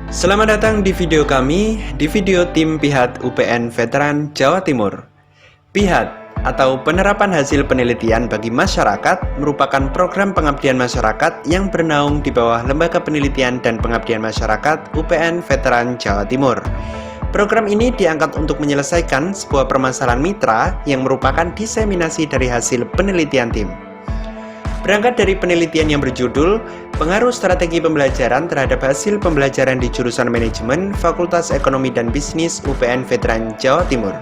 Selamat datang di video kami, di video tim PIHAT UPN Veteran Jawa Timur. PIHAT atau Penerapan Hasil Penelitian bagi Masyarakat merupakan program pengabdian masyarakat yang bernaung di bawah Lembaga Penelitian dan Pengabdian Masyarakat UPN Veteran Jawa Timur. Program ini diangkat untuk menyelesaikan sebuah permasalahan mitra yang merupakan diseminasi dari hasil penelitian tim. Berangkat dari penelitian yang berjudul Pengaruh Strategi Pembelajaran terhadap Hasil Pembelajaran di Jurusan Manajemen Fakultas Ekonomi dan Bisnis UPN Veteran Jawa Timur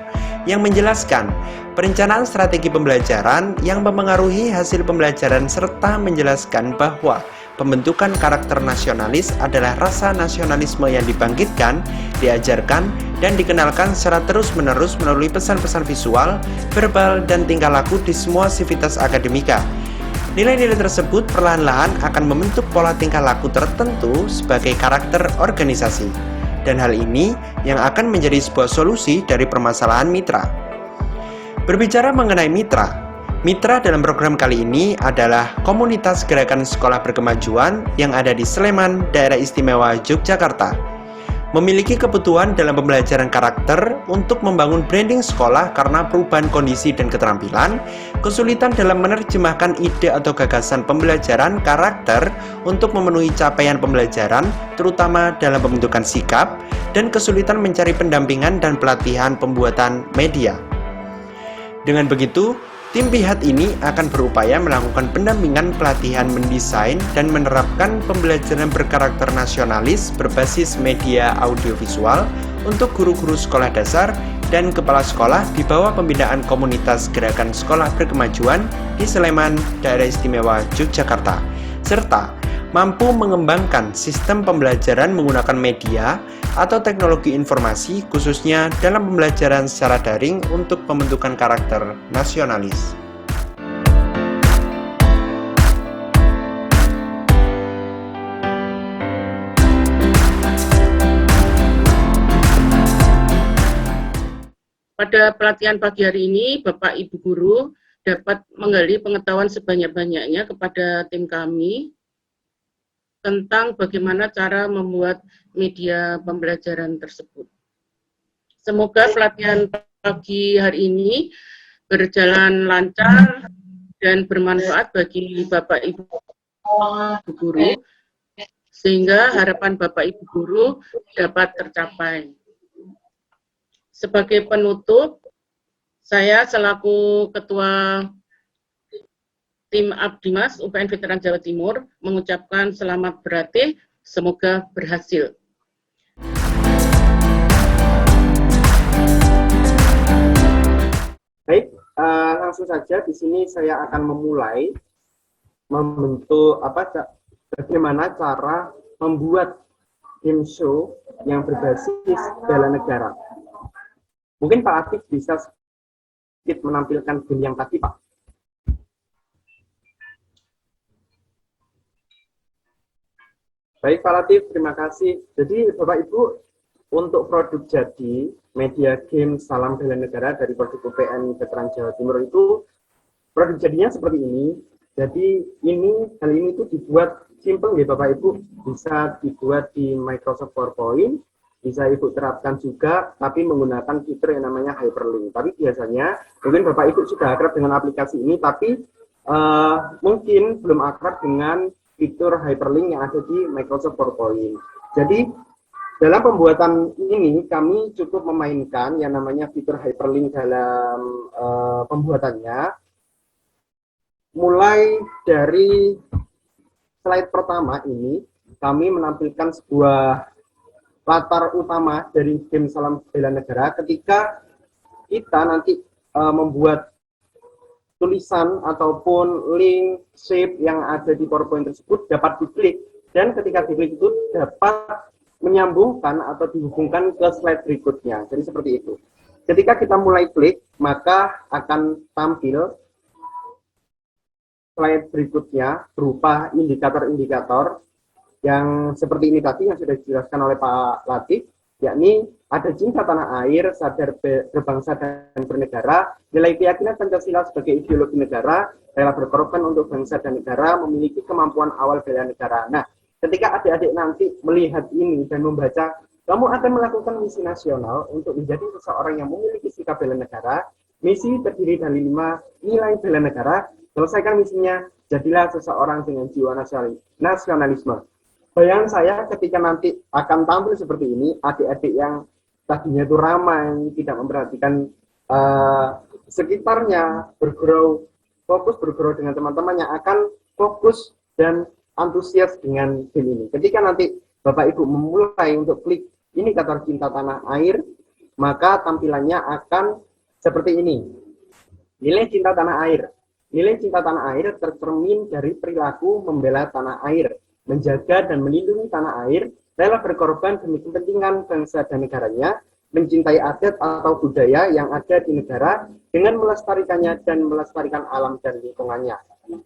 yang menjelaskan perencanaan strategi pembelajaran yang mempengaruhi hasil pembelajaran serta menjelaskan bahwa pembentukan karakter nasionalis adalah rasa nasionalisme yang dibangkitkan, diajarkan, dan dikenalkan secara terus-menerus melalui pesan-pesan visual, verbal, dan tingkah laku di semua sivitas akademika. Nilai-nilai tersebut perlahan-lahan akan membentuk pola tingkah laku tertentu sebagai karakter organisasi. Dan hal ini yang akan menjadi sebuah solusi dari permasalahan mitra. Berbicara mengenai mitra dalam program kali ini adalah Komunitas Gerakan Sekolah Berkemajuan yang ada di Sleman, Daerah Istimewa Yogyakarta. Memiliki kebutuhan dalam pembelajaran karakter untuk membangun branding sekolah karena perubahan kondisi dan keterampilan, kesulitan dalam menerjemahkan ide atau gagasan pembelajaran karakter untuk memenuhi capaian pembelajaran, terutama dalam pembentukan sikap, dan kesulitan mencari pendampingan dan pelatihan pembuatan media. Dengan begitu, tim PIHAT ini akan berupaya melakukan pendampingan pelatihan mendesain dan menerapkan pembelajaran berkarakter nasionalis berbasis media audiovisual untuk guru-guru sekolah dasar dan kepala sekolah di bawah pembinaan Komunitas Gerakan Sekolah Berkemajuan di Sleman, Daerah Istimewa Yogyakarta, serta mampu mengembangkan sistem pembelajaran menggunakan media atau teknologi informasi khususnya dalam pembelajaran secara daring untuk pembentukan karakter nasionalis. Pada pelatihan pagi hari ini, Bapak Ibu Guru dapat menggali pengetahuan sebanyak-banyaknya kepada tim kami tentang bagaimana cara membuat media pembelajaran tersebut. Semoga pelatihan pagi hari ini berjalan lancar dan bermanfaat bagi Bapak Ibu Guru, sehingga harapan Bapak Ibu Guru dapat tercapai. Sebagai penutup, saya selaku Ketua Tim Abdimas UPN Veteran Jawa Timur mengucapkan selamat berlatih, semoga berhasil. Baik, langsung saja di sini saya akan memulai membentuk bagaimana cara membuat game show yang berbasis bela negara. Mungkin Pak Atif bisa sedikit menampilkan game yang tadi, Pak. Baik, Pak Latif, terima kasih. Jadi, Bapak Ibu, untuk produk jadi media game Salam Bela Negara dari produk UPN Veteran Jawa Timur itu, produk jadinya seperti ini. Jadi, hal ini itu dibuat simple ya Bapak Ibu, bisa dibuat di Microsoft PowerPoint, bisa Ibu terapkan juga, tapi menggunakan fitur yang namanya hyperlink. Tapi biasanya, mungkin Bapak Ibu sudah akrab dengan aplikasi ini, tapi mungkin belum akrab dengan fitur hyperlink yang ada di Microsoft PowerPoint. Jadi, dalam pembuatan ini, kami cukup memainkan yang namanya fitur hyperlink dalam pembuatannya. Mulai dari slide pertama ini, kami menampilkan sebuah latar utama dari game Salam Bela Negara ketika kita nanti membuat tulisan ataupun link shape yang ada di PowerPoint tersebut dapat diklik, dan ketika diklik itu dapat menyambungkan atau dihubungkan ke slide berikutnya. Jadi seperti itu. Ketika kita mulai klik, maka akan tampil slide berikutnya berupa indikator-indikator yang seperti ini tadi yang sudah dijelaskan oleh Pak Latif, yakni ada cinta tanah air, sadar berbangsa dan bernegara, nilai keyakinan Pancasila sebagai ideologi negara, rela berkorban untuk bangsa dan negara, memiliki kemampuan awal bela negara. Nah, ketika adik-adik nanti melihat ini dan membaca, kamu akan melakukan misi nasional untuk menjadi seseorang yang memiliki sikap bela negara. Misi terdiri dari 5 nilai bela negara. Selesaikan misinya, jadilah seseorang dengan jiwa nasionalisme. Bayangan saya ketika nanti akan tampil seperti ini, adik-adik yang tadinya itu ramai, tidak memperhatikan sekitarnya, fokus bergurau dengan teman-temannya, akan fokus dan antusias dengan game ini. Ketika nanti Bapak Ibu memulai untuk klik indikator cinta tanah air, maka tampilannya akan seperti ini. Nilai cinta tanah air. Nilai cinta tanah air tercermin dari perilaku membela tanah air, menjaga dan melindungi tanah air, rela berkorban demi kepentingan bangsa dan negaranya, mencintai adat atau budaya yang ada di negara dengan melestarikannya dan melestarikan alam dan lingkungannya.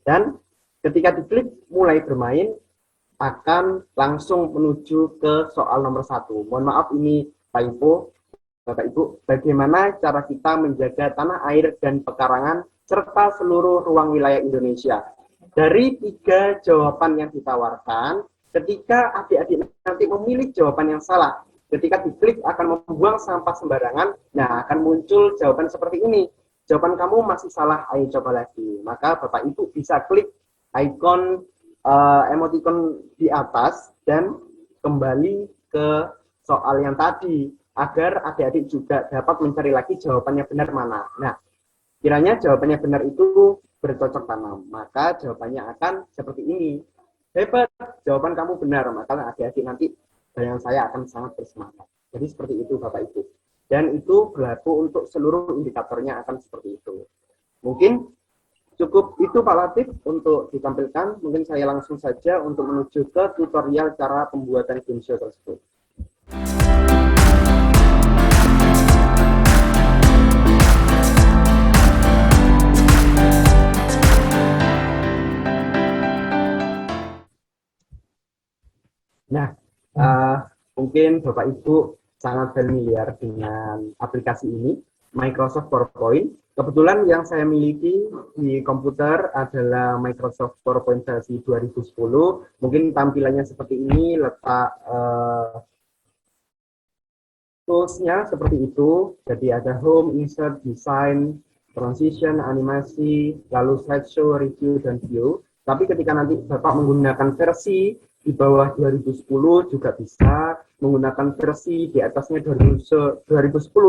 Dan ketika diklik mulai bermain, akan langsung menuju ke soal nomor 1. Mohon maaf ini typo, Bapak Ibu, bagaimana cara kita menjaga tanah air dan pekarangan serta seluruh ruang wilayah Indonesia. Dari 3 jawaban yang ditawarkan, ketika adik-adik nanti memilih jawaban yang salah, ketika diklik akan membuang sampah sembarangan, nah akan muncul jawaban seperti ini. Jawaban kamu masih salah, ayo coba lagi. Maka Bapak Ibu bisa klik ikon emoticon di atas dan kembali ke soal yang tadi, agar adik-adik juga dapat mencari lagi jawabannya benar mana. Nah, kiranya jawabannya benar itu bercocok tanam, maka jawabannya akan seperti ini. Hebat, jawaban kamu benar, maka adik-adik nanti bayangan saya akan sangat bersemangat. Jadi seperti itu Bapak Ibu. Dan itu berlaku untuk seluruh indikatornya akan seperti itu. Mungkin cukup itu Pak Latif untuk ditampilkan. Mungkin saya langsung saja untuk menuju ke tutorial cara pembuatan game show tersebut. Nah, mungkin Bapak Ibu sangat familiar dengan aplikasi ini, Microsoft PowerPoint. Kebetulan yang saya miliki di komputer adalah Microsoft PowerPoint versi 2010. Mungkin tampilannya seperti ini, letak tools-nya seperti itu. Jadi ada home, insert, design, transition, animasi, lalu slideshow, review, dan view. Tapi ketika nanti Bapak menggunakan versi di bawah 2010 juga bisa, menggunakan versi di atasnya 2010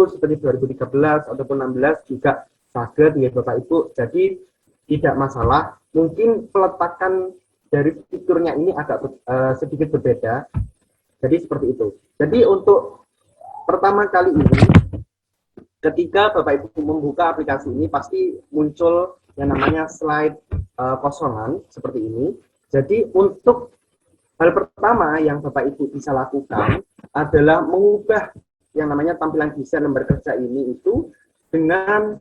seperti 2013 ataupun 16 juga saged ya Bapak Ibu. Jadi tidak masalah. Mungkin peletakan dari fiturnya ini agak sedikit berbeda. Jadi seperti itu. Jadi untuk pertama kali ini, ketika Bapak Ibu membuka aplikasi ini pasti muncul yang namanya slide kosongan seperti ini. Jadi untuk hal pertama yang Bapak Ibu bisa lakukan adalah mengubah yang namanya tampilan desain lembar kerja ini itu dengan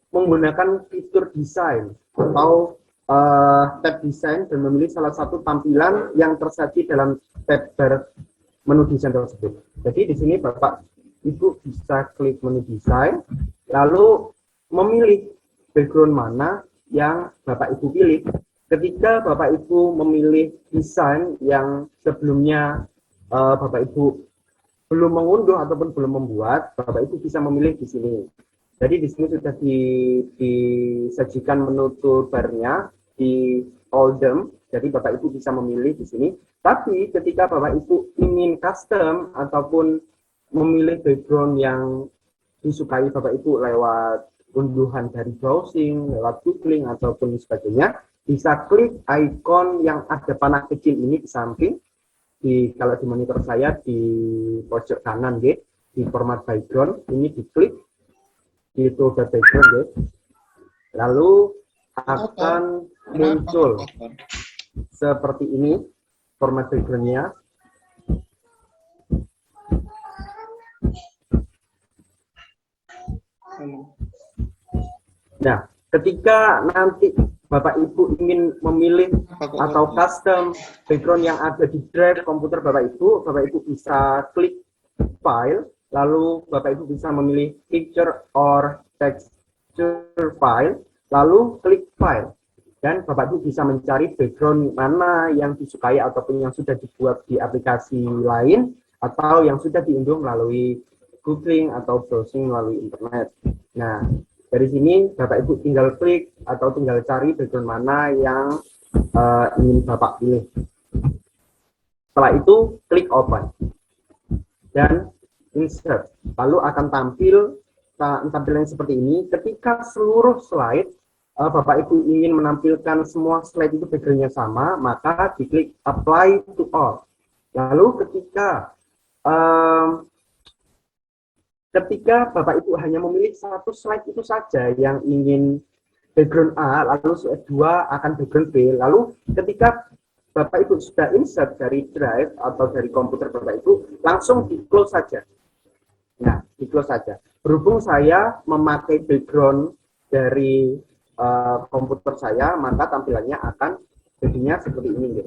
menggunakan fitur desain atau tab desain dan memilih salah satu tampilan yang tersaji dalam tab bar menu desain tersebut. Jadi di sini Bapak Ibu bisa klik menu desain, lalu memilih background mana yang Bapak Ibu pilih. Ketika Bapak Ibu memilih desain yang sebelumnya Bapak Ibu belum mengunduh ataupun belum membuat, Bapak Ibu bisa memilih di sini. Jadi di sini sudah disajikan menu toolbar-nya di Oldham. Jadi Bapak Ibu bisa memilih di sini. Tapi ketika Bapak Ibu ingin custom ataupun memilih background yang disukai Bapak Ibu lewat unduhan dari browsing, lewat googling ataupun sebagainya, bisa klik ikon yang ada panah kecil ini di samping, kalau di monitor saya di pojok kanan, di format background, ini diklik, di toolbar background, lalu akan muncul seperti ini format backgroundnya. Nah, ketika nanti Bapak Ibu ingin memilih atau custom background yang ada di drive komputer Bapak Ibu bisa klik file, lalu Bapak Ibu bisa memilih picture or texture file, lalu klik file. Dan Bapak Ibu bisa mencari background mana yang disukai ataupun yang sudah dibuat di aplikasi lain atau yang sudah diunduh melalui googling atau browsing melalui internet. Nah, dari sini Bapak Ibu tinggal klik atau tinggal cari background mana yang ingin Bapak pilih. Setelah itu klik open dan insert. Lalu akan tampil tampilan seperti ini. Ketika seluruh slide Bapak Ibu ingin menampilkan semua slide itu background-nya sama, maka diklik apply to all. Lalu ketika Bapak Ibu hanya memilih satu slide itu saja yang ingin background A, lalu slide 2 akan background B, lalu ketika Bapak Ibu sudah insert dari drive atau dari komputer Bapak Ibu, langsung di close saja. Nah, di close saja. Berhubung saya memakai background dari komputer saya, maka tampilannya akan jadinya seperti ini.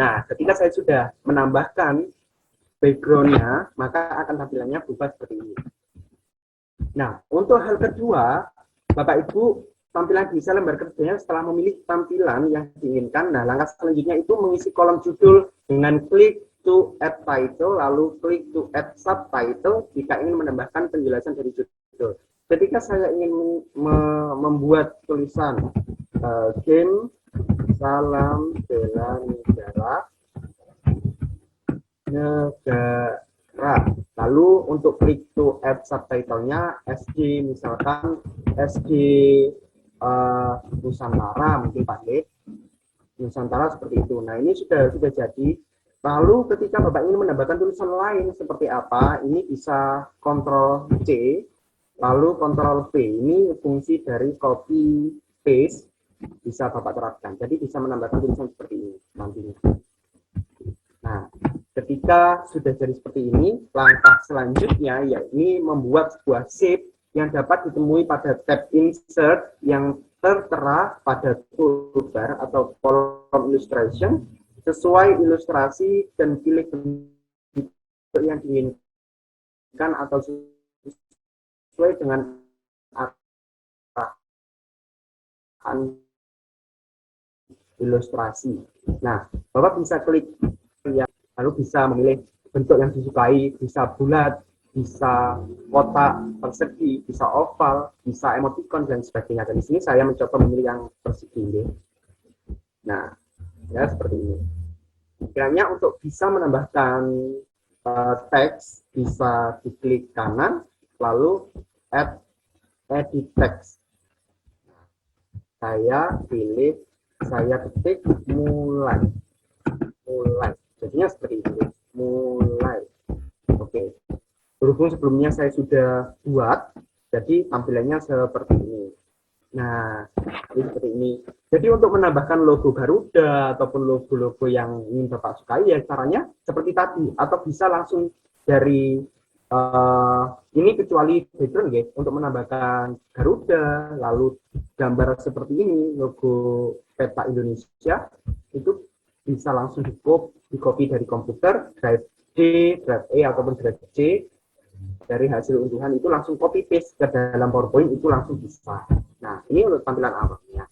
Nah, ketika saya sudah menambahkan background-nya, maka akan tampilannya berubah seperti ini. Nah, untuk hal kedua, Bapak Ibu, tampilan di lembar kerjanya setelah memilih tampilan yang diinginkan, nah langkah selanjutnya itu mengisi kolom judul dengan klik to add title, lalu klik to add subtitle jika ingin menambahkan penjelasan dari judul. Ketika saya ingin membuat tulisan game salam bela negara, lalu untuk klik to add subtitle-nya SG, misalkan SG Nusantara, mungkin pakai Nusantara seperti itu. Nah, ini sudah jadi. Lalu ketika Bapak ingin menambahkan tulisan lain seperti apa, ini bisa Ctrl C, lalu Ctrl V. Ini fungsi dari copy paste bisa Bapak terapkan. Jadi bisa menambahkan tulisan seperti ini nantinya. Nah, ketika sudah jadi seperti ini, langkah selanjutnya yakni membuat sebuah shape yang dapat ditemui pada tab insert yang tertera pada toolbar atau column illustration sesuai ilustrasi dan pilih bentuk yang diinginkan atau sesuai dengan arahan ilustrasi. Nah, Bapak bisa klik ya, lalu bisa memilih bentuk yang disukai, bisa bulat, bisa kotak, persegi, bisa oval, bisa emoticon dan sebagainya. Dan di sini saya mencoba memilih yang persegi. Nah, ya seperti ini. Kiranya untuk bisa menambahkan teks, bisa diklik kanan, lalu add edit text. Saya pilih, saya ketik mulai. Jadinya seperti ini, mulai. Oke. Berhubung sebelumnya saya sudah buat, jadi tampilannya seperti ini. Nah, ini seperti ini. Jadi untuk menambahkan logo Garuda ataupun logo-logo yang ingin Bapak sukai, ya caranya seperti tadi. Atau bisa langsung dari ini kecuali background ya, untuk menambahkan Garuda, lalu gambar seperti ini, logo peta Indonesia, itu bisa langsung di-copy dari komputer, drive D, drive E, ataupun drive C, dari hasil unduhan itu langsung copy paste ke dalam PowerPoint, itu langsung bisa. Nah, ini untuk tampilan awalnya.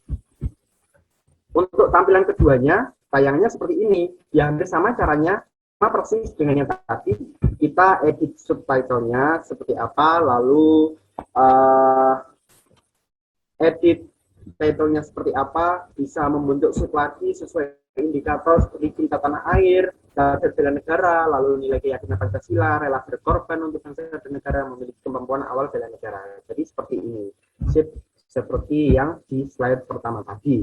Untuk tampilan keduanya, tayangnya seperti ini. Ya, hampir sama caranya, sama persis dengan yang tadi. Kita edit subtitlenya seperti apa, lalu edit titlenya seperti apa, bisa membentuk sub lagi sesuai indikator seperti cinta tanah air, bela negara, lalu nilai keyakinan Pancasila, rela berkorban untuk bangsa dan negara, memiliki kemampuan awal bela negara. Jadi seperti ini, seperti yang di slide pertama tadi.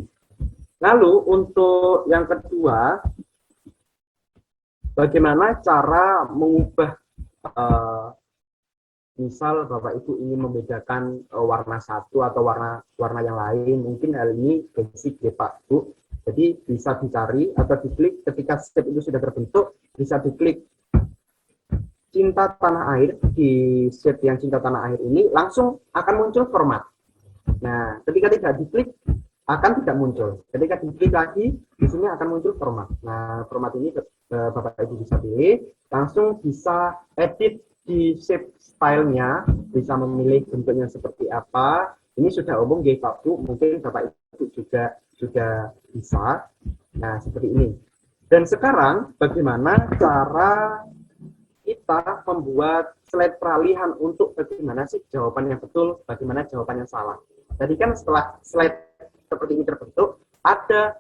Lalu untuk yang kedua, bagaimana cara mengubah misal Bapak Ibu ingin membedakan warna satu atau warna yang lain, mungkin hal ini basic ya Pak Bu. Jadi bisa dicari atau diklik ketika step itu sudah terbentuk, bisa diklik cinta tanah air. Di step yang cinta tanah air ini langsung akan muncul format. Nah, ketika tidak diklik akan tidak muncul. Ketika diklik lagi di sini akan muncul format. Nah, format ini Bapak Ibu bisa pilih, langsung bisa edit di shape stylenya, bisa memilih bentuknya seperti apa, Ini sudah umum nggih Pak Bu, mungkin Bapak Ibu juga sudah bisa. Nah, seperti ini. Dan sekarang bagaimana cara kita membuat slide peralihan untuk bagaimana sih jawaban yang betul, bagaimana jawaban yang salah. Jadi kan setelah slide seperti ini terbentuk, ada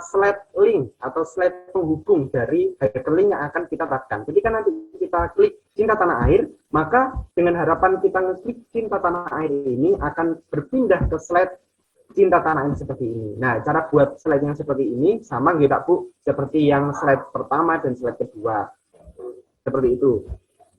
slide link atau slide penghubung dari hyperlink yang akan kita dapatkan. Ketika nanti kita klik Cinta Tanah Air, maka dengan harapan kita ngeklik Cinta Tanah Air ini akan berpindah ke slide Cinta Tanah Air seperti ini. Nah, cara buat slide yang seperti ini sama nggih Pak Bu, seperti yang slide pertama dan slide kedua. Seperti itu.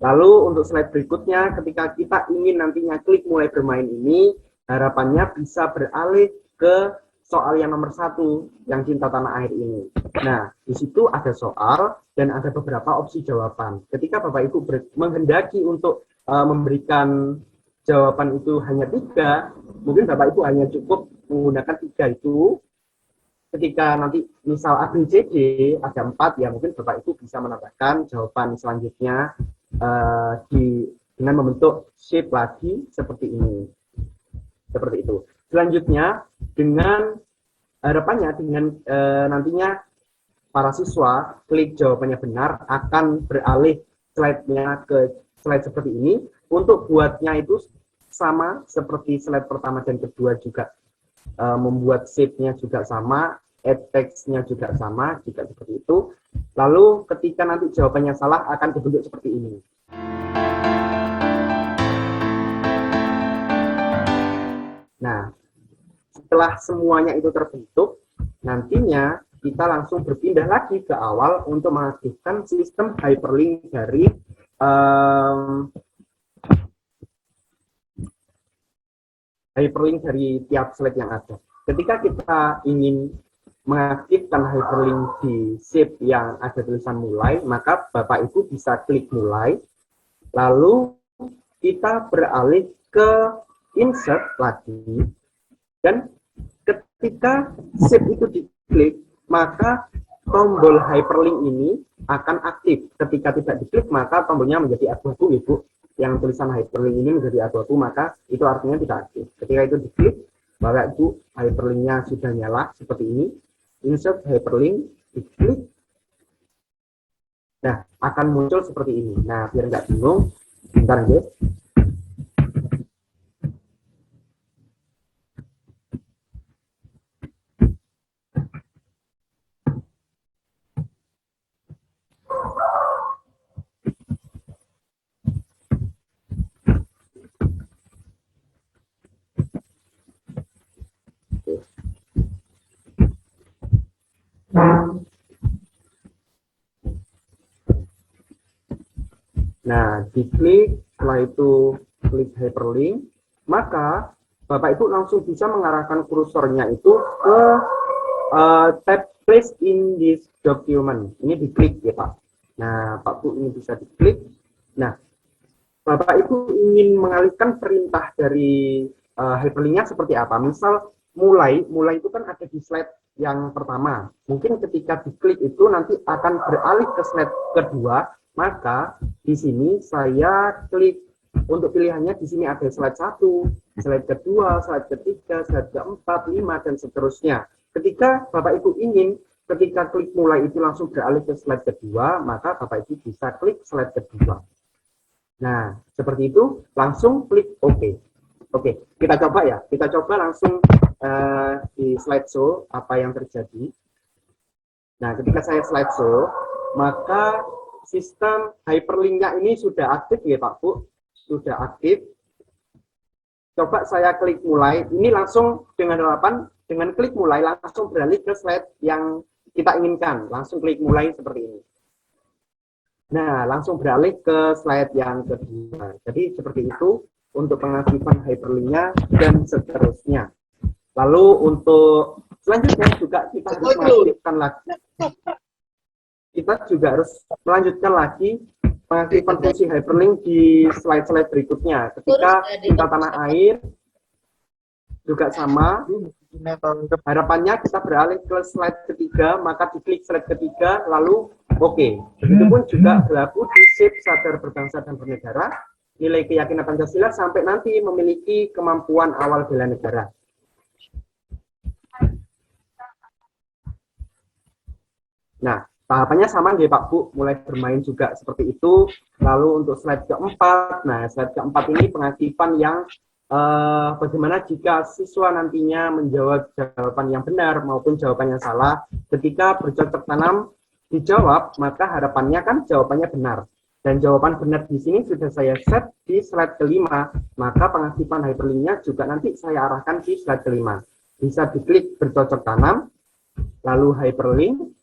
Lalu untuk slide berikutnya, ketika kita ingin nantinya klik mulai bermain ini, harapannya bisa beralih ke soal yang nomor 1, yang Cinta Tanah Air ini. Nah, di situ ada soal dan ada beberapa opsi jawaban. Ketika Bapak Ibu menghendaki untuk memberikan jawaban itu hanya 3, mungkin Bapak Ibu hanya cukup menggunakan 3 itu. Ketika nanti misal A, B, C, D ada 4, ya mungkin Bapak Ibu bisa menambahkan jawaban selanjutnya dengan membentuk shape lagi seperti ini. Seperti itu. Selanjutnya, dengan harapannya dengan nantinya para siswa klik jawabannya benar akan beralih slide-nya ke slide seperti ini. Untuk buatnya itu sama seperti slide pertama dan kedua juga. Membuat shape-nya juga sama, add text-nya juga sama, juga seperti itu. Lalu ketika nanti jawabannya salah akan dibentuk seperti ini. Nah, setelah semuanya itu terbentuk, nantinya kita langsung berpindah lagi ke awal untuk mengaktifkan sistem hyperlink dari tiap slide yang ada. Ketika kita ingin mengaktifkan hyperlink di shape yang ada tulisan mulai, maka Bapak Ibu bisa klik mulai, lalu kita beralih ke insert lagi, dan ketika shape itu diklik, maka tombol hyperlink ini akan aktif. Ketika tidak diklik, maka tombolnya menjadi abu-abu, Ibu. Yang tulisan hyperlink ini menjadi abu-abu, maka itu artinya tidak aktif. Ketika itu diklik, Bapak Ibu, hyperlinknya sudah nyala seperti ini. Insert hyperlink, diklik. Nah, akan muncul seperti ini. Nah, biar nggak bingung, bentar ya. Nah, diklik, setelah itu klik hyperlink, maka Bapak Ibu langsung bisa mengarahkan kursornya itu ke tab place in this document. Ini diklik ya Pak. Nah, Pak Bu ini bisa diklik. Nah, Bapak Ibu ingin mengalihkan perintah dari hyperlinknya seperti apa? Misal mulai itu kan ada di slide yang pertama. Mungkin ketika diklik itu nanti akan beralih ke slide kedua. Maka di sini saya klik untuk pilihannya, di sini ada slide 1, slide kedua, slide ketiga, slide keempat, 5, dan seterusnya. Ketika Bapak Ibu ingin ketika klik mulai itu langsung beralih ke slide kedua, maka Bapak Ibu bisa klik slide kedua. Nah, seperti itu, langsung klik OK. Oke, kita coba ya. Kita coba langsung di slideshow apa yang terjadi. Nah, ketika saya slideshow, maka sistem hyperlinknya ini sudah aktif ya Pak Bu, sudah aktif. Coba saya klik mulai, ini langsung dengan harapan, dengan klik mulai langsung beralih ke slide yang kita inginkan, langsung klik mulai seperti ini. Nah, langsung beralih ke slide yang kedua. Jadi seperti itu untuk pengaktifan hyperlinknya dan seterusnya. Lalu untuk selanjutnya juga kita harus mengaktifkan lagi. Kita juga harus melanjutkan lagi pengaktifan fungsi hyperlink di slide-slide berikutnya. Ketika Cinta Tanah Air juga sama, harapannya kita beralih ke slide ketiga, maka diklik slide ketiga, lalu oke. Begitupun juga berlaku di shape Sadar Berbangsa dan Bernegara. nilai keyakinan Pancasila sampai nanti memiliki kemampuan awal bela negara. Nah, tahapannya sama ya Pak Bu, mulai bermain juga seperti itu. Lalu untuk slide keempat, nah slide keempat ini pengaktifan yang bagaimana jika siswa nantinya menjawab jawaban yang benar maupun jawaban yang salah. Ketika bercocok tanam dijawab, maka harapannya kan jawabannya benar. Dan jawaban benar di sini sudah saya set di slide kelima, maka pengaktifan hyperlinknya juga nanti saya arahkan di slide kelima. Bisa diklik bercocok tanam, lalu hyperlink,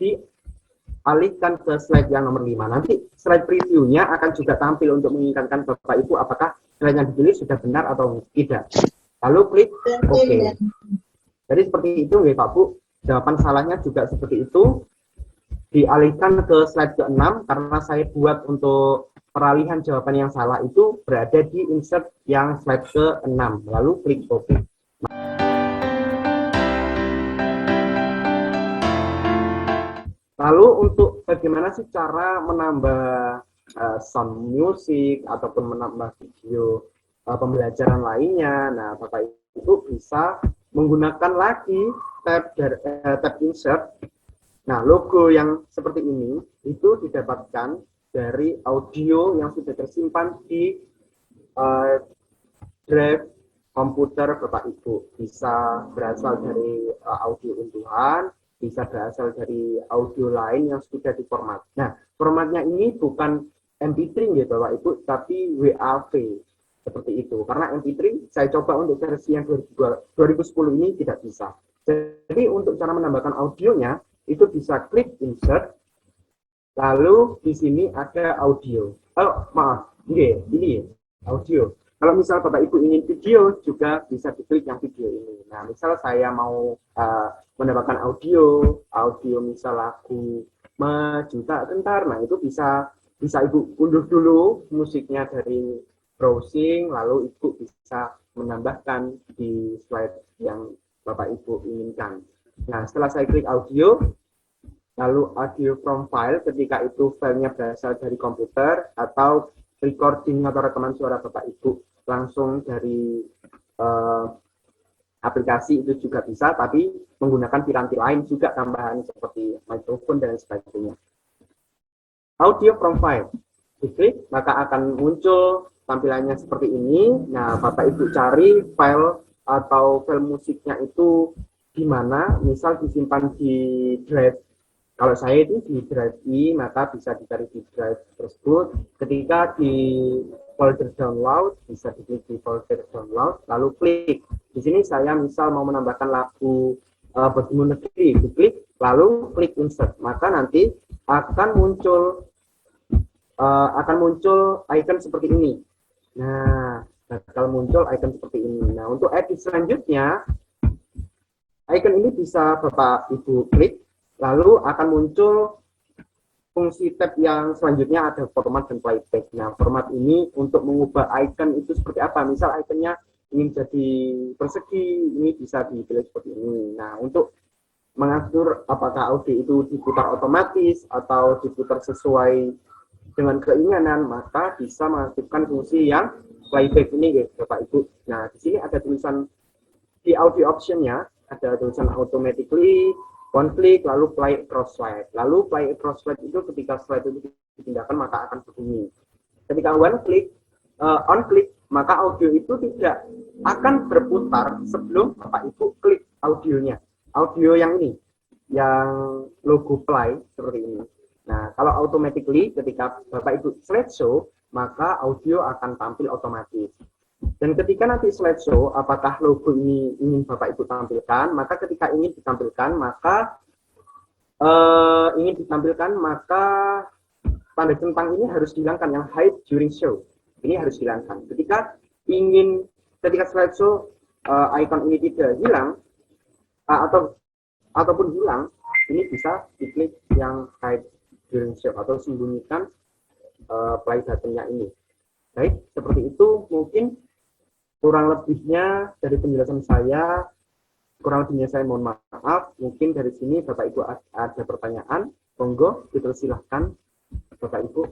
dialihkan ke slide yang nomor 5. Nanti slide previewnya akan juga tampil untuk mengingatkan Bapak Ibu apakah slide yang dipilih sudah benar atau tidak. Lalu klik OK. Jadi seperti itu ya Pak Bu. Jawaban salahnya juga seperti itu. Dialihkan ke slide ke-6 karena saya buat untuk peralihan jawaban yang salah itu berada di insert yang slide ke-6. Lalu klik OK. Lalu untuk bagaimana sih cara menambah sound music ataupun menambah video pembelajaran lainnya. Nah, Bapak Ibu bisa menggunakan lagi tab insert. Nah, logo yang seperti ini itu didapatkan dari audio yang sudah tersimpan di drive komputer Bapak Ibu. Bisa berasal dari audio unduhan, bisa berasal dari audio lain yang sudah diformat. Nah, formatnya ini bukan MP3 ya Bapak Ibu, tapi WAV seperti itu. Karena MP3 saya coba untuk versi yang 2010 ini tidak bisa. Jadi untuk cara menambahkan audionya itu bisa klik insert, lalu di sini ada audio. Oh maaf, ini audio. Kalau misal Bapak Ibu ingin video juga bisa diklik yang video ini. Nah, misal saya mau menambahkan audio misal lagu Majuta Gentar, nah itu bisa Ibu unduh dulu musiknya dari browsing, lalu Ibu bisa menambahkan di slide yang Bapak Ibu inginkan. Nah, setelah saya klik audio, lalu audio from file, ketika itu filenya berasal dari komputer atau recording atau rekaman suara Bapak Ibu langsung dari aplikasi itu juga bisa, tapi menggunakan piranti lain juga tambahan seperti mikrofon dan sebagainya. Audio from file, diklik maka akan muncul tampilannya seperti ini. Nah, Bapak Ibu cari file atau file musiknya itu di mana, misal disimpan di drive. Kalau saya itu di drive I, maka bisa dicari di drive tersebut. Ketika di folder download, bisa diklik di folder download, lalu klik. Di sini saya misal mau menambahkan lagu Bertemu Negeri, diklik, lalu klik insert. Maka nanti akan muncul icon seperti ini. Nah, bakal muncul icon seperti ini. Nah, untuk edit selanjutnya, icon ini bisa Bapak Ibu klik, lalu akan muncul fungsi tab yang selanjutnya ada format dan playback. Nah, format ini untuk mengubah icon itu seperti apa? Misal iconnya ingin jadi persegi, ini bisa dipilih seperti ini. Nah, untuk mengatur apakah audio itu diputar otomatis atau diputar sesuai dengan keinginan, maka bisa mengaktifkan fungsi yang playback ini guys, Bapak Ibu. Nah, di sini ada tulisan di audio option-nya, ada tulisan automatically, one click, lalu play across slide. Lalu play across slide itu ketika slide itu dipindahkan maka akan berbunyi. Ketika on click, maka audio itu tidak akan berputar sebelum Bapak Ibu klik audionya. Audio yang ini, yang logo play seperti ini. Nah, kalau automatically ketika Bapak Ibu slideshow, maka audio akan tampil otomatis. Dan ketika nanti slideshow, apakah logo ini ingin Bapak Ibu tampilkan, maka ketika ingin ditampilkan, maka tanda centang ini harus dihilangkan, yang hide during show. Ini harus dihilangkan. Ketika slideshow icon ini tidak hilang, ataupun hilang, ini bisa diklik yang hide during show atau sembunyikan play button-nya ini. Baik, seperti itu mungkin kurang lebihnya dari penjelasan saya. Kurang lebihnya saya mohon maaf. Mungkin dari sini Bapak Ibu ada pertanyaan, monggo dipersilahkan Bapak Ibu.